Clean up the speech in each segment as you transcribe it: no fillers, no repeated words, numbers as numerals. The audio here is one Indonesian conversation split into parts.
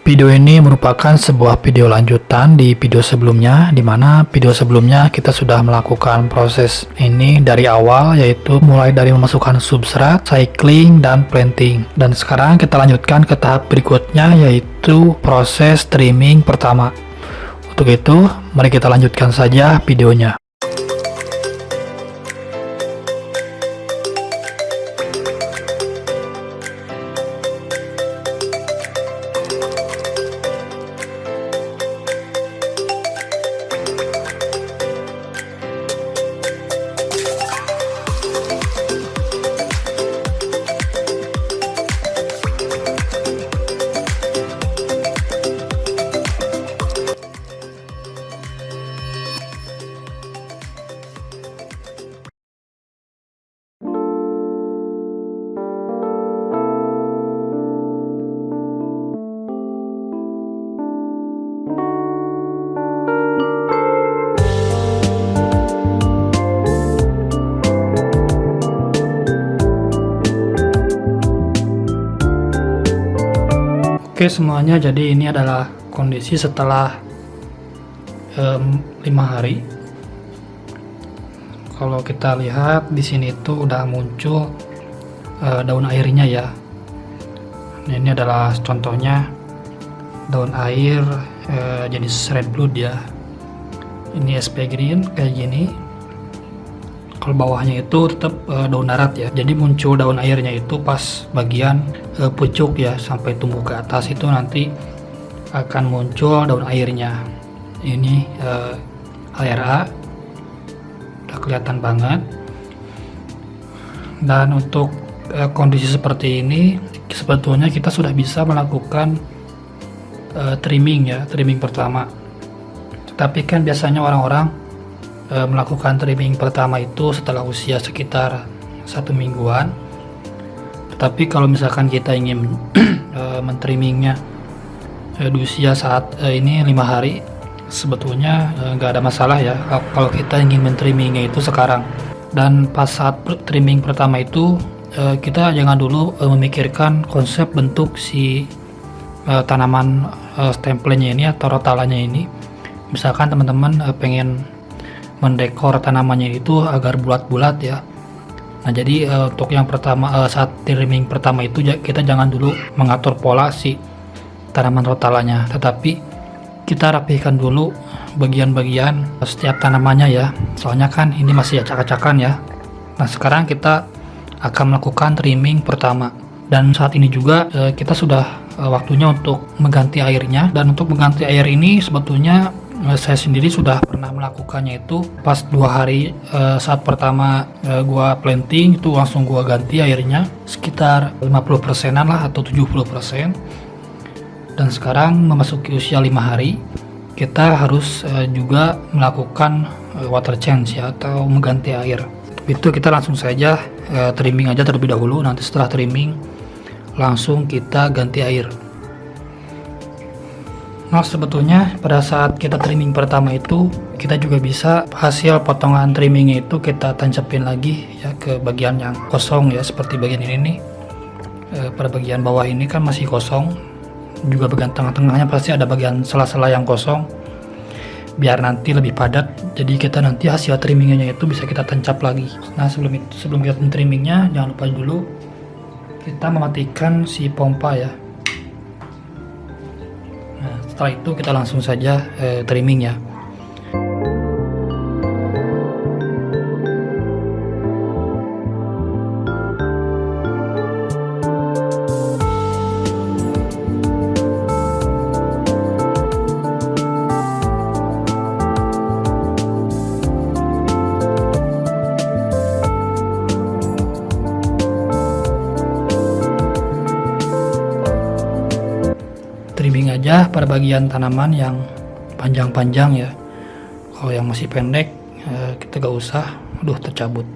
Video ini merupakan sebuah video lanjutan di video sebelumnya, di mana video sebelumnya kita sudah melakukan proses ini dari awal, yaitu mulai dari memasukkan substrat, cycling, dan planting. Dan sekarang kita lanjutkan ke tahap berikutnya, yaitu proses trimming pertama. Untuk itu, mari kita lanjutkan saja videonya. Oke semuanya, jadi ini adalah kondisi setelah 5 hari. Kalau kita lihat di sini itu udah muncul daun airnya ya. Nah, ini adalah contohnya daun air jenis red blood ya. Ini SP green kayak gini. Kalau bawahnya itu tetap daun darat ya. Jadi muncul daun airnya itu pas bagian pucuk ya, sampai tumbuh ke atas itu nanti akan muncul daun airnya. Ini ARA udah kelihatan banget. Dan untuk kondisi seperti ini sebetulnya kita sudah bisa melakukan trimming ya, trimming pertama. Tapi kan biasanya orang-orang melakukan trimming pertama itu setelah usia sekitar 1 mingguan. Tetapi kalau misalkan kita ingin mentrimmingnya di usia saat ini 5 hari, sebetulnya nggak ada masalah ya kalau kita ingin mentrimmingnya itu sekarang. Dan pas saat trimming pertama itu kita jangan dulu memikirkan konsep bentuk si tanaman stemplenya ini atau rotalanya ini. Misalkan teman-teman pengen mendekor tanamannya itu agar bulat-bulat ya. Nah jadi untuk yang pertama saat trimming pertama itu kita jangan dulu mengatur pola si tanaman rotalanya, tetapi kita rapihkan dulu bagian-bagian setiap tanamannya ya, soalnya kan ini masih acak-acakan ya. Nah sekarang kita akan melakukan trimming pertama, dan saat ini juga kita sudah waktunya untuk mengganti airnya. Dan untuk mengganti air ini sebetulnya saya sendiri sudah pernah melakukannya itu pas 2 hari saat pertama gua planting itu langsung gua ganti airnya sekitar 50%an lah atau 70%. Dan sekarang memasuki usia 5 hari kita harus juga melakukan water change ya, atau mengganti air. Itu kita langsung saja trimming aja terlebih dahulu, nanti setelah trimming langsung kita ganti air. Nah sebetulnya pada saat kita trimming pertama itu kita juga bisa hasil potongan trimmingnya itu kita tancapin lagi ya ke bagian yang kosong ya, seperti bagian ini nih. Pada bagian bawah ini kan masih kosong, juga bagian tengah-tengahnya pasti ada bagian sela-sela yang kosong biar nanti lebih padat. Jadi kita nanti hasil trimmingnya itu bisa kita tancap lagi. Nah sebelum kita trimmingnya jangan lupa dulu kita mematikan si pompa ya. Setelah itu kita langsung saja trimming ya. Trimming aja pada bagian tanaman yang panjang-panjang ya. Kalau yang masih pendek kita gak usah, aduh tercabut.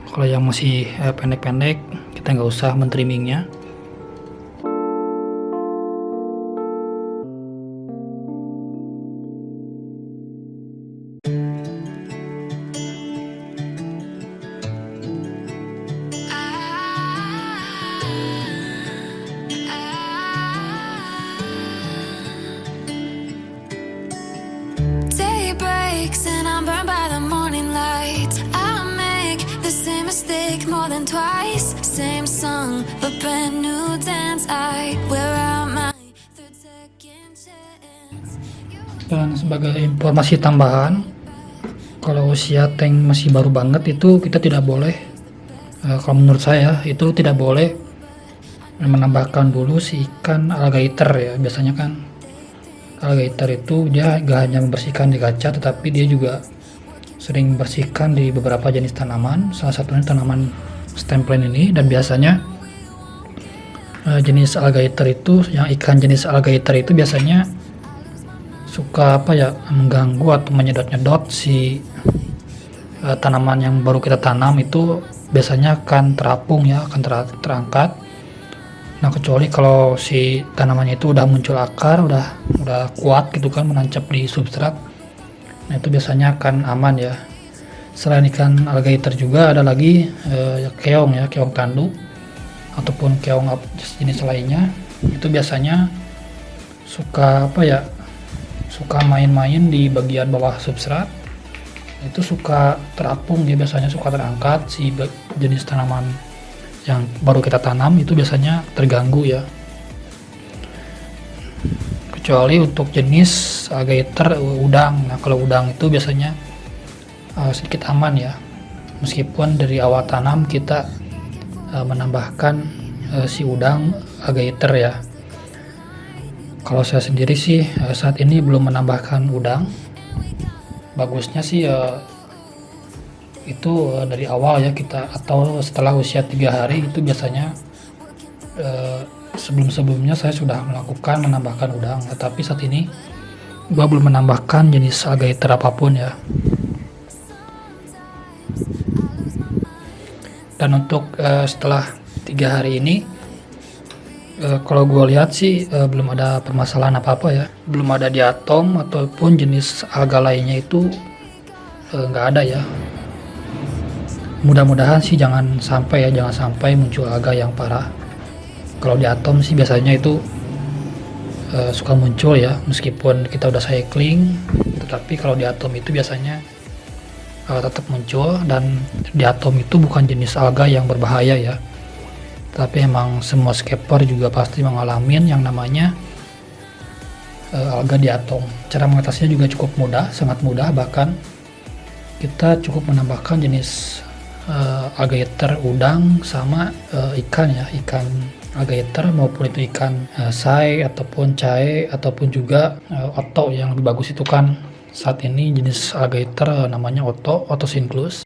Kalau yang masih pendek-pendek kita nggak usah mentrimmingnya. more than twice. Same song, but brand new dance. I wear out my third second chance. Dan sebagai informasi tambahan, kalau usia tank masih baru banget itu kita tidak boleh, kalau menurut saya itu tidak boleh menambahkan dulu si ikan alligator ya. Biasanya kan alligator itu dia gak hanya membersihkan di kaca, tetapi dia juga sering bersihkan di beberapa jenis tanaman, salah satunya tanaman stem plant ini. Dan biasanya jenis alligator itu, yang ikan jenis alligator itu biasanya suka mengganggu atau menyedot-nyedot si tanaman yang baru kita tanam. Itu biasanya akan terapung ya, akan terangkat. Nah, kecuali kalau si tanamannya itu udah muncul akar, udah kuat gitu kan, menancap di substrat. Nah, itu biasanya akan aman ya. Selain ikan alligator juga ada lagi keong ya, keong tandu ataupun keong jenis lainnya. Itu biasanya suka suka main-main di bagian bawah substrat. Itu suka terapung ya, biasanya suka terangkat si jenis tanaman yang baru kita tanam itu biasanya terganggu ya. Kecuali untuk jenis alligator udang. Nah, kalau udang itu biasanya sedikit aman ya, meskipun dari awal tanam kita menambahkan si udang alligator ya. Kalau saya sendiri sih saat ini belum menambahkan udang. Bagusnya sih itu dari awal ya kita, atau setelah usia 3 hari itu biasanya. Sebelumnya saya sudah melakukan menambahkan udang, tetapi saat ini gua belum menambahkan jenis alligator apapun ya. Dan untuk setelah 3 hari ini, kalau gua lihat sih belum ada permasalahan apa-apa ya, belum ada diatom ataupun jenis alga lainnya itu nggak ada ya. Mudah-mudahan sih jangan sampai muncul alga yang parah. Kalau di atom sih biasanya itu suka muncul ya, meskipun kita udah cycling, tetapi kalau di atom itu biasanya tetap muncul. Dan di atom itu bukan jenis alga yang berbahaya ya, tapi emang semua skipper juga pasti mengalami yang namanya alga di atom. Cara mengatasinya juga cukup mudah, sangat mudah. Bahkan kita cukup menambahkan jenis alligator udang sama ikan ya, ikan alligator maupun itu ikan sai ataupun cae ataupun juga oto. Yang lebih bagus itu kan saat ini jenis alligator namanya oto sinclus.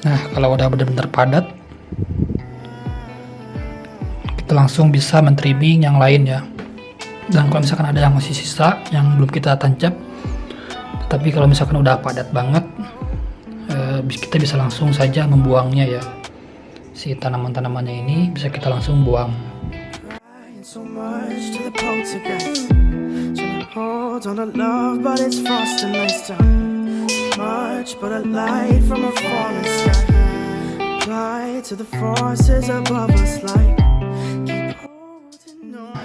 Nah, kalau udah benar-benar padat, kita langsung bisa men-trimming yang lain ya. Dan kalau misalkan ada yang masih sisa yang belum kita tancap, tapi kalau misalkan udah padat banget, kita bisa langsung saja membuangnya ya. Si tanaman-tanamannya ini bisa kita langsung buang.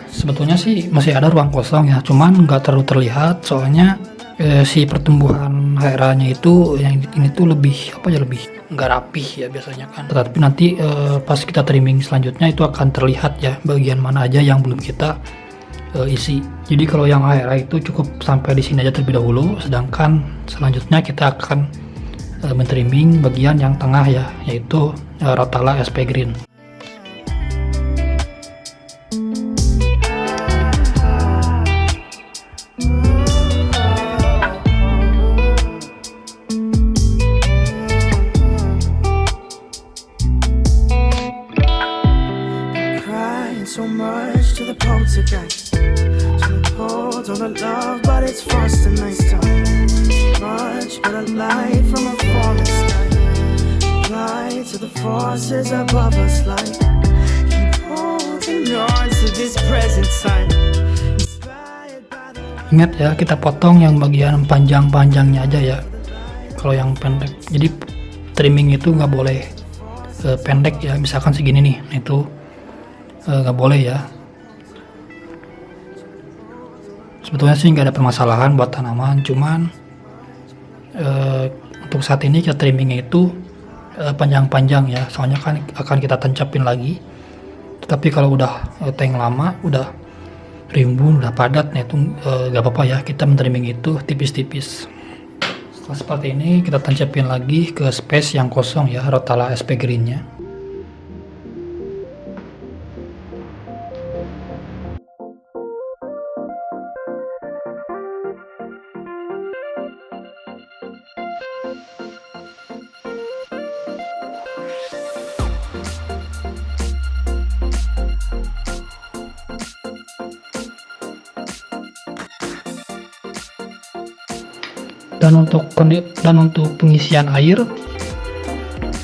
Sebetulnya sih masih ada ruang kosong ya, cuman nggak terlalu terlihat soalnya si pertumbuhan HRA-nya itu yang ini tuh lebih lebih nggak rapih ya biasanya kan. Tetapi nanti pas kita trimming selanjutnya itu akan terlihat ya bagian mana aja yang belum kita isi. Jadi kalau yang HRA itu cukup sampai di sini aja terlebih dahulu, sedangkan selanjutnya kita akan men-trimming bagian yang tengah ya, yaitu Rotala SP Green. so much to the poltergeist. Trying to hold on to love, but it's fast and nice time. Much better light from a falling sky. Fly to the forces above us like keep holding on to this present time. Inspired by the Ingat ya, kita potong yang bagian panjang-panjangnya aja ya. Kalau yang pendek, jadi trimming itu nggak boleh pendek ya. Misalkan segini nih, nah itu nggak boleh ya. Sebetulnya sih nggak ada permasalahan buat tanaman, cuman untuk saat ini kita trimmingnya itu panjang-panjang ya, soalnya kan akan kita tancapin lagi. Tetapi kalau udah tank lama, udah rimbun, udah padat, nah itu nggak apa-apa ya, kita trimming itu tipis-tipis. Setelah seperti ini kita tancapin lagi ke space yang kosong ya, Rotala SP Green-nya. Dan untuk pengisian air,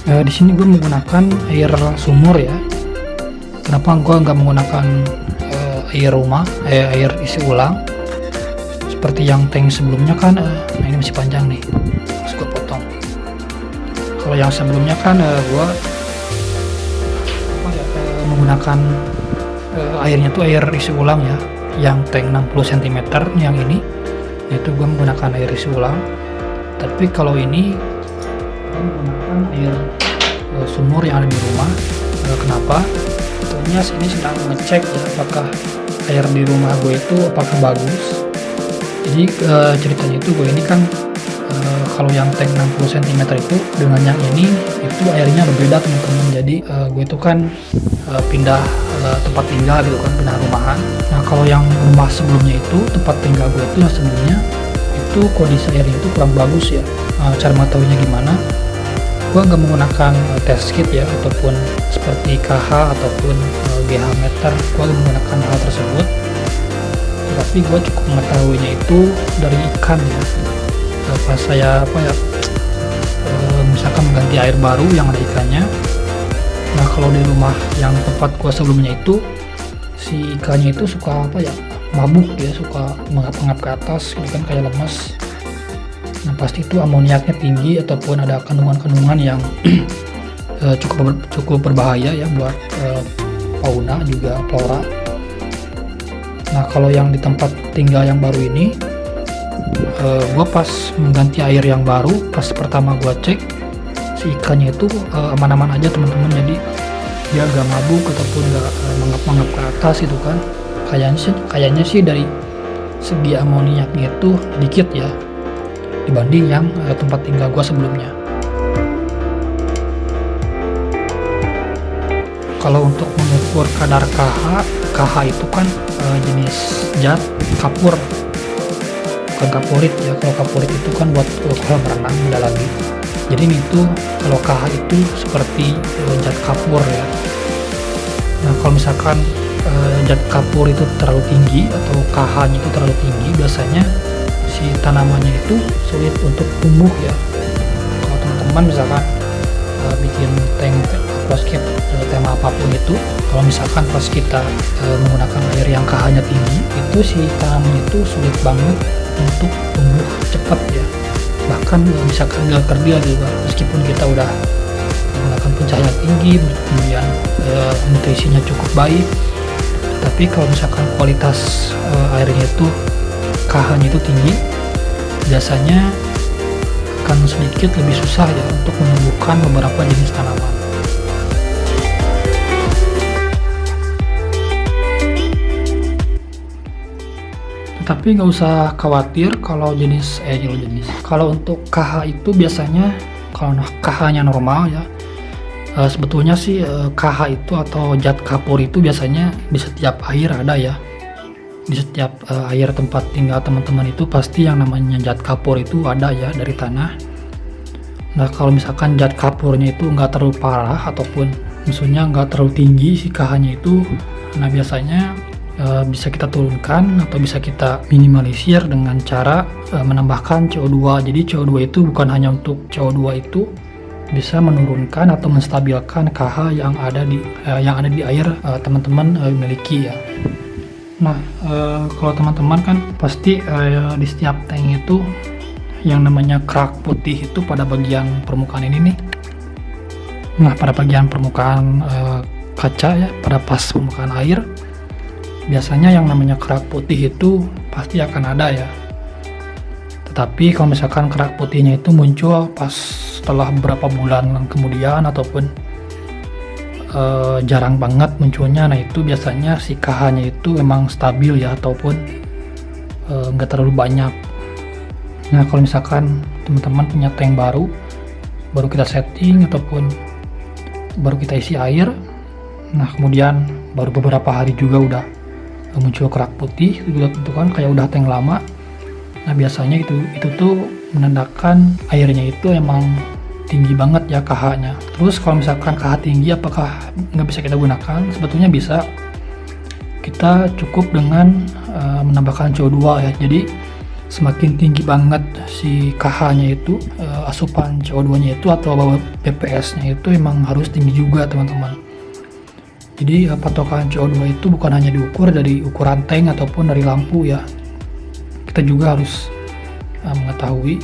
di sini gue menggunakan air sumur ya. Kenapa gue nggak menggunakan air rumah, air isi ulang seperti yang tank sebelumnya kan? Nah ini masih panjang nih, harus gue potong. Kalau yang sebelumnya kan gue menggunakan airnya tuh air isi ulang ya, yang tank 60 cm. Yang ini itu gue menggunakan air isi ulang. Tapi kalau ini gue menggunakan air sumur yang ada di rumah. Kenapa? Tentunya ini sedang ngecek ya, apakah air di rumah gue itu apakah bagus. Jadi ceritanya itu gue ini kan kalau yang tank 60 cm itu dengan yang ini itu airnya berbeda teman-teman. Jadi gue itu kan pindah tempat tinggal gitu kan, pindah rumahan. Nah kalau yang rumah sebelumnya itu, tempat tinggal gue itu yang sebelumnya itu kondisi airnya itu kurang bagus ya. Cara mengetahuinya gimana? Gue nggak menggunakan test kit ya, ataupun seperti KH ataupun GH meter. Gue nggak menggunakan hal tersebut, tapi gue cukup mengetahuinya itu dari ikan ya. Pas saya misalkan mengganti air baru yang ada ikannya. Nah kalau di rumah yang tempat gue sebelumnya itu, si ikannya itu suka mabuk ya, suka mengap-ngap ke atas gitu kan, kayak lemas. Nah pasti itu amoniaknya tinggi ataupun ada kandungan-kandungan yang cukup berbahaya ya buat fauna juga flora. Nah kalau yang di tempat tinggal yang baru ini, gue pas mengganti air yang baru, pas pertama gue cek si ikannya itu aman-aman aja teman-teman. Jadi dia gak mabuk ataupun gak mengap-ngap ke atas itu kan. Kayaknya sih dari segi amoniaknya itu dikit ya dibanding yang tempat tinggal gua sebelumnya. Kalau untuk mengukur kadar KH itu kan jenis zat kapur, bukan kapurit ya. Kalau kapurit itu kan buat kolam berenang, beda lagi. Jadi ini tuh kalau KH itu seperti zat kapur ya. Nah kalau misalkan zat kapur itu terlalu tinggi atau KH-nya itu terlalu tinggi, biasanya si tanamannya itu sulit untuk tumbuh ya. Kalau teman-teman misalkan bikin tank aquascape tema apapun itu, kalau misalkan pas kita menggunakan air yang KH-nya tinggi, itu si tanaman itu sulit banget untuk tumbuh cepat ya. Bahkan bisa kerdia juga, meskipun kita udah menggunakan pencahayaan tinggi, kemudian nutrisinya cukup baik, tapi kalau misalkan kualitas airnya itu KH-nya itu tinggi, biasanya akan sedikit lebih susah ya untuk menumbuhkan beberapa jenis tanaman. Tapi nggak usah khawatir kalau kalau untuk KH itu biasanya kalau KH-nya normal ya, sebetulnya sih KH itu atau zat kapur itu biasanya di setiap air ada ya. Di setiap air tempat tinggal teman-teman itu pasti yang namanya zat kapur itu ada ya dari tanah. Nah kalau misalkan zat kapurnya itu nggak terlalu parah ataupun maksudnya nggak terlalu tinggi si KH-nya itu, Nah biasanya bisa kita turunkan atau bisa kita minimalisir dengan cara menambahkan CO2. Jadi CO2 itu bukan hanya untuk CO2 itu bisa menurunkan atau menstabilkan KH yang ada di air teman-teman miliki ya. Nah kalau teman-teman kan pasti di setiap tank itu yang namanya kerak putih itu pada bagian permukaan ini nih. Nah pada bagian permukaan kaca ya, pada pas permukaan air biasanya yang namanya kerak putih itu pasti akan ada ya. Tetapi kalau misalkan kerak putihnya itu muncul pas setelah beberapa bulan kemudian ataupun jarang banget munculnya, nah itu biasanya si KH-nya itu memang stabil ya, ataupun nggak terlalu banyak. Nah kalau misalkan teman-teman punya tank baru kita setting ataupun baru kita isi air, nah kemudian baru beberapa hari juga udah muncul kerak putih, itu kan kayak udah tank lama. Nah biasanya itu tuh menandakan airnya itu emang tinggi banget ya KH-nya. Terus kalau misalkan KH tinggi, apakah nggak bisa kita gunakan? Sebetulnya bisa. Kita cukup dengan menambahkan CO2 ya. Jadi semakin tinggi banget si KH-nya itu, asupan CO2-nya itu atau BPS-nya itu emang harus tinggi juga teman-teman. Jadi patokan CO2 itu bukan hanya diukur dari ukuran tank ataupun dari lampu ya. Kita juga harus mengetahui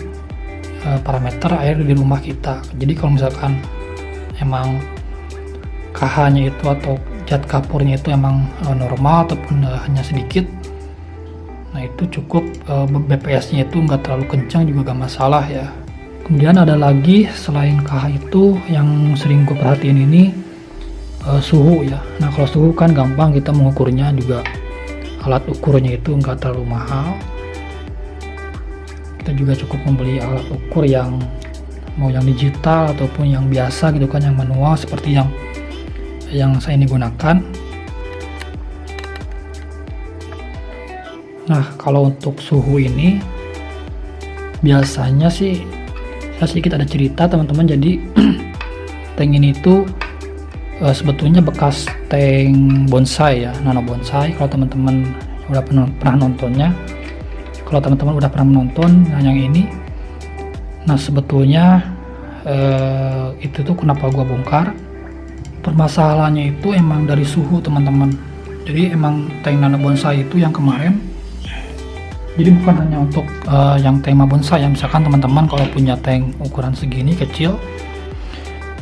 parameter air di rumah kita. Jadi kalau misalkan emang KH-nya itu atau zat kapurnya itu emang normal ataupun hanya sedikit, nah itu cukup. BPS-nya itu nggak terlalu kencang juga gak masalah ya. Kemudian ada lagi selain KH itu yang sering gue perhatiin ini, suhu ya. Nah kalau suhu kan gampang kita mengukurnya, juga alat ukurnya itu nggak terlalu mahal. Kita juga cukup membeli alat ukur yang mau yang digital ataupun yang biasa gitu kan, yang manual seperti yang saya ini gunakan. Nah kalau untuk suhu ini biasanya sih saya sedikit ada cerita teman-teman. Jadi tank ini tuh sebetulnya bekas tank bonsai ya, nano bonsai. Kalau teman-teman udah pernah nontonnya, kalau teman-teman udah pernah menonton yang ini, nah sebetulnya itu tuh kenapa gua bongkar, permasalahannya itu emang dari suhu teman-teman. Jadi emang tank nano bonsai itu yang kemarin, jadi bukan hanya untuk yang tema bonsai ya. Misalkan teman-teman kalau punya tank ukuran segini kecil,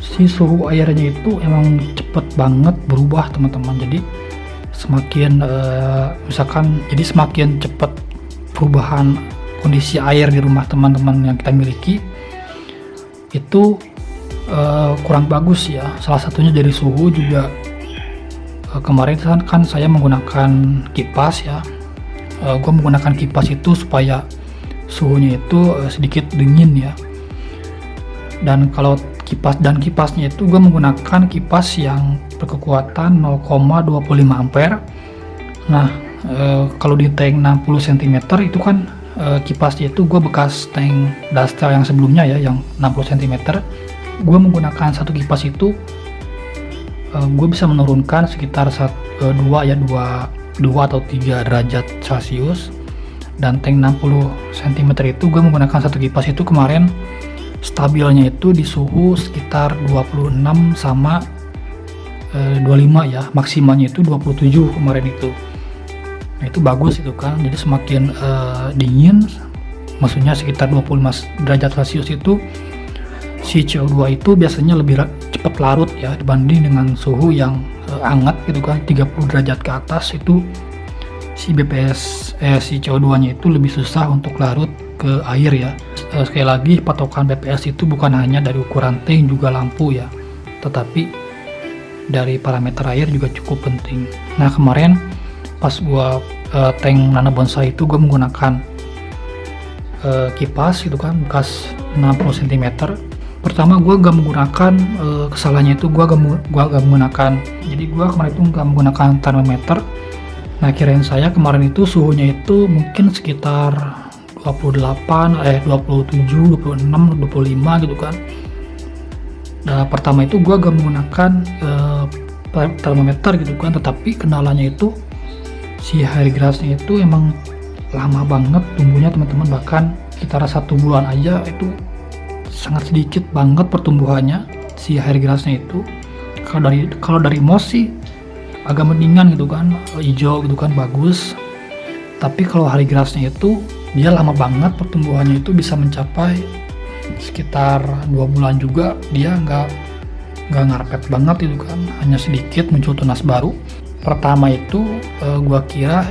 si suhu airnya itu emang cepet banget berubah teman-teman. Jadi semakin jadi semakin cepet perubahan kondisi air di rumah teman-teman yang kita miliki itu kurang bagus ya. Salah satunya dari suhu juga. Kemarin kan saya menggunakan kipas ya. Gue menggunakan kipas itu supaya suhunya itu sedikit dingin ya. Dan kalau kipasnya itu gue menggunakan kipas yang berkekuatan 0,25 ampere. Nah kalau di tank 60 cm itu kan kipasnya itu gue bekas tank Dastel yang sebelumnya ya, yang 60 cm. Gue menggunakan satu kipas itu gue bisa menurunkan sekitar 2 atau 3 derajat Celcius. Dan tank 60 cm itu gue menggunakan satu kipas itu kemarin stabilnya itu di suhu sekitar 26 sama 25 ya, maksimalnya itu 27 kemarin itu. Nah itu bagus itu kan, jadi semakin dingin, maksudnya sekitar 25 derajat Celcius itu si CO2 itu biasanya lebih cepat larut ya dibanding dengan suhu yang hangat gitu kan, 30 derajat ke atas itu si si CO2 nya itu lebih susah untuk larut ke air ya. Sekali lagi patokan BPS itu bukan hanya dari ukuran tank juga lampu ya, tetapi dari parameter air juga cukup penting. Nah kemarin pas gua tank nano bonsai itu gua menggunakan kipas gitu kan bekas 60 cm. Pertama gua gak menggunakan kesalahannya itu gua gak menggunakan, jadi gua kemarin itu gak menggunakan termometer. Nah kirain saya kemarin itu suhunya itu mungkin sekitar 27, 26, 25 gitu kan. Nah pertama itu gua gak menggunakan termometer gitu kan, tetapi kendalanya itu si hairgrassnya itu emang lama banget tumbuhnya teman-teman, bahkan sekitar 1 bulan aja itu sangat sedikit banget pertumbuhannya si hairgrassnya itu. Kalau dari moss sih agak mendingan gitu kan, hijau gitu kan, bagus. Tapi kalau hairgrassnya itu dia lama banget pertumbuhannya, itu bisa mencapai sekitar 2 bulan juga dia nggak ngarepet banget gitu kan, hanya sedikit muncul tunas baru. Pertama itu gua kira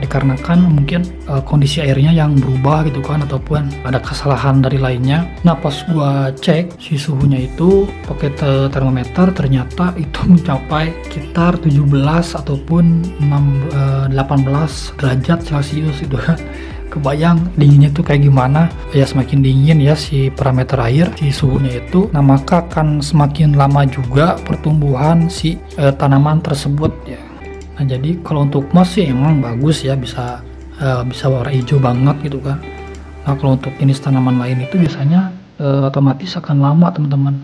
dikarenakan mungkin kondisi airnya yang berubah gitu kan, ataupun ada kesalahan dari lainnya. Nah pas gua cek si suhunya itu pakai termometer, ternyata itu mencapai sekitar 17 ataupun 18 derajat Celcius itu kan. Kebayang dinginnya itu kayak gimana ya, semakin dingin ya si parameter air, si suhunya itu, nah maka akan semakin lama juga pertumbuhan si tanaman tersebut ya. Nah jadi kalau untuk moss sih emang bagus ya, bisa warna hijau banget gitu kan. Nah kalau untuk jenis tanaman lain itu biasanya otomatis akan lama teman-teman.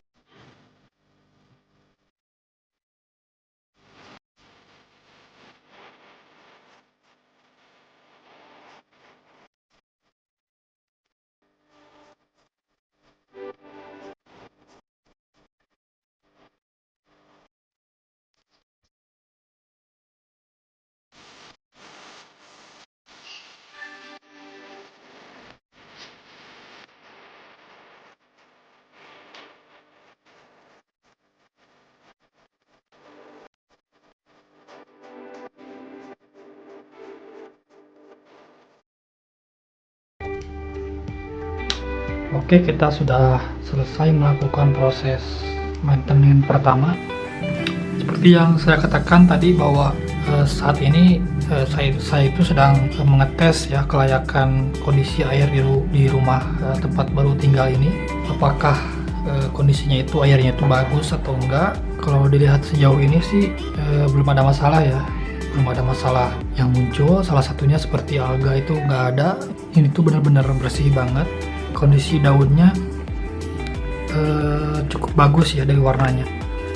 Oke, kita sudah selesai melakukan proses maintenance pertama. Seperti yang saya katakan tadi bahwa saat ini saya itu sedang mengetes ya kelayakan kondisi air di rumah tempat baru tinggal ini. Apakah kondisinya itu airnya itu bagus atau enggak? Kalau dilihat sejauh ini sih belum ada masalah ya. Belum ada masalah yang muncul. Salah satunya seperti alga itu nggak ada. Ini tuh benar-benar bersih banget. Kondisi daunnya cukup bagus ya dari warnanya.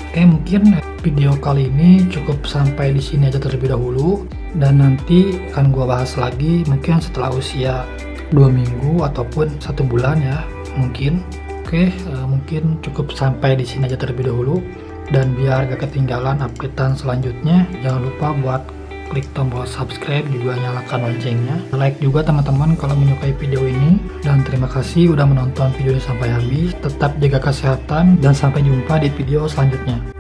Oke, mungkin video kali ini cukup sampai di sini aja terlebih dahulu, dan nanti akan gua bahas lagi mungkin setelah usia 2 minggu ataupun 1 bulan ya mungkin. Oke, mungkin cukup sampai di sini aja terlebih dahulu, dan biar gak ketinggalan updatean selanjutnya, jangan lupa buat klik tombol subscribe, juga nyalakan loncengnya, like juga teman-teman kalau menyukai video ini, dan terima kasih udah menonton video ini sampai habis. Tetap jaga kesehatan dan sampai jumpa di video selanjutnya.